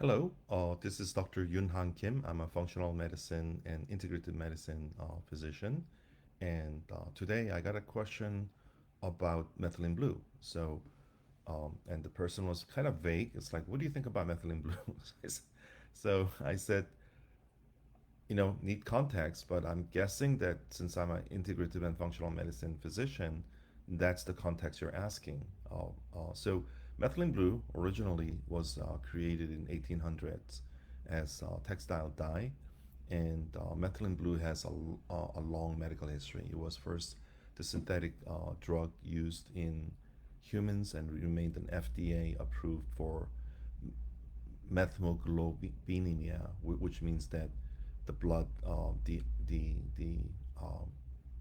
Hello, this is Dr. Yoon Hang Kim. I'm a functional medicine and integrative medicine physician. And today I got a question about methylene blue. And the person was kind of vague. It's like, what do you think about methylene blue? So I said, need context, but I'm guessing that since I'm an integrative and functional medicine physician, that's the context you're asking. So methylene blue originally was created in 1800s as textile dye, and methylene blue has a long medical history. It was first the synthetic drug used in humans and remained an FDA approved for methemoglobinemia, which means that the blood, the um,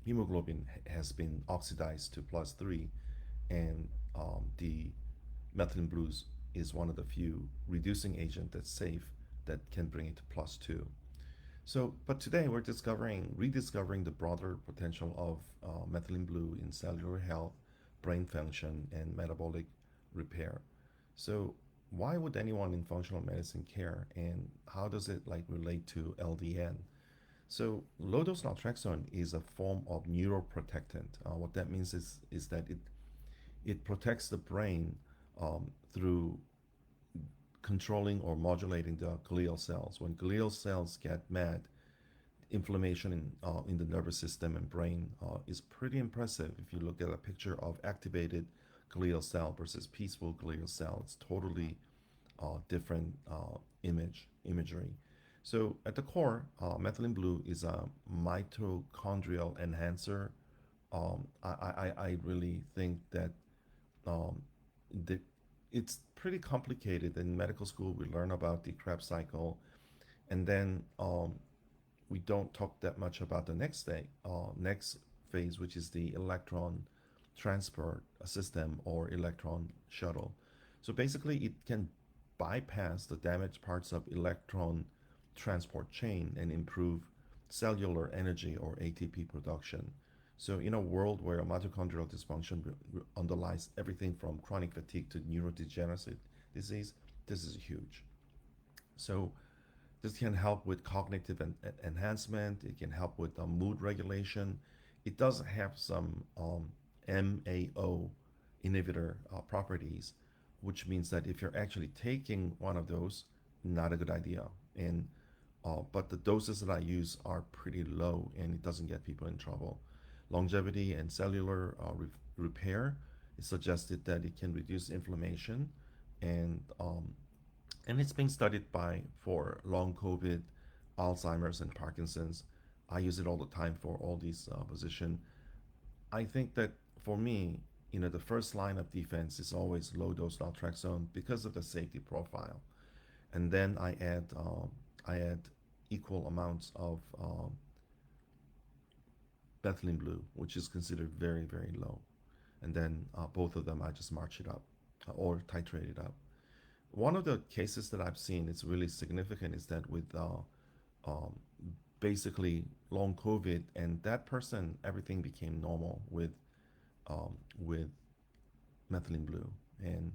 hemoglobin has been oxidized to +3, and the methylene blues is one of the few reducing agent that's safe that can bring it to +2. So, but today we're rediscovering the broader potential of methylene blue in cellular health, brain function, and metabolic repair. So, why would anyone in functional medicine care, and how does it like relate to LDN? So, low-dose naltrexone is a form of neuroprotectant. What that means is that it protects the brain through controlling or modulating the glial cells. When glial cells get mad, inflammation in the nervous system and brain is pretty impressive. If you look at a picture of activated glial cell versus peaceful glial cell, it's totally different imagery. So at the core, methylene blue is a mitochondrial enhancer. I really think that um, the, it's pretty complicated. In medical school, we learn about the Krebs cycle, and then we don't talk that much about the next phase, which is the electron transport system or electron shuttle. So basically, it can bypass the damaged parts of electron transport chain and improve cellular energy or ATP production. So in a world where mitochondrial dysfunction underlies everything from chronic fatigue to neurodegenerative disease, this is huge. So this can help with cognitive enhancement. It can help with mood regulation. It does have some MAO inhibitor properties, which means that if you're actually taking one of those, not a good idea. And but the doses that I use are pretty low, and it doesn't get people in trouble. Longevity and cellular repair, it suggested that it can reduce inflammation, and and it's being studied by for long COVID, Alzheimer's, and Parkinson's. I use it all the time for all these positions. I think that for me, the first line of defense is always low dose naltrexone because of the safety profile, and then I add equal amounts of methylene blue, which is considered very very low, and then both of them I just march it up or titrate it up. One of the cases that I've seen is really significant is that with um, basically long COVID, and that person everything became normal with methylene blue, and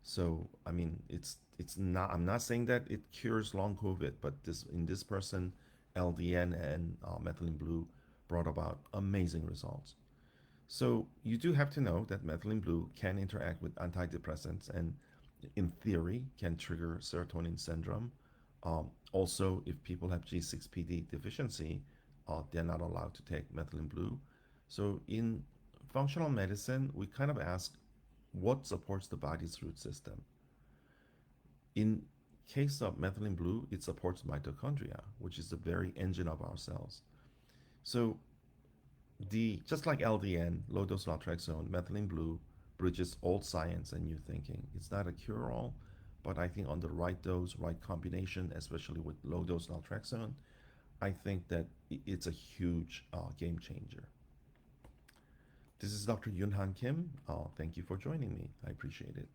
so I mean it's not, I'm not saying that it cures long COVID, but this person, LDN and methylene blue brought about amazing results. So you do have to know that methylene blue can interact with antidepressants and in theory can trigger serotonin syndrome. Also, if people have G6PD deficiency, they're not allowed to take methylene blue. So in functional medicine, we kind of ask what supports the body's root system. In case of methylene blue, it supports mitochondria, which is the very engine of our cells. So the just like LDN, low dose naltrexone, methylene blue bridges old science and new thinking. It's not a cure-all, but I think on the right dose, right combination, especially with low dose naltrexone, I think that it's a huge game changer. This is Dr. Yoon Han Kim. Thank you for joining me. I appreciate it.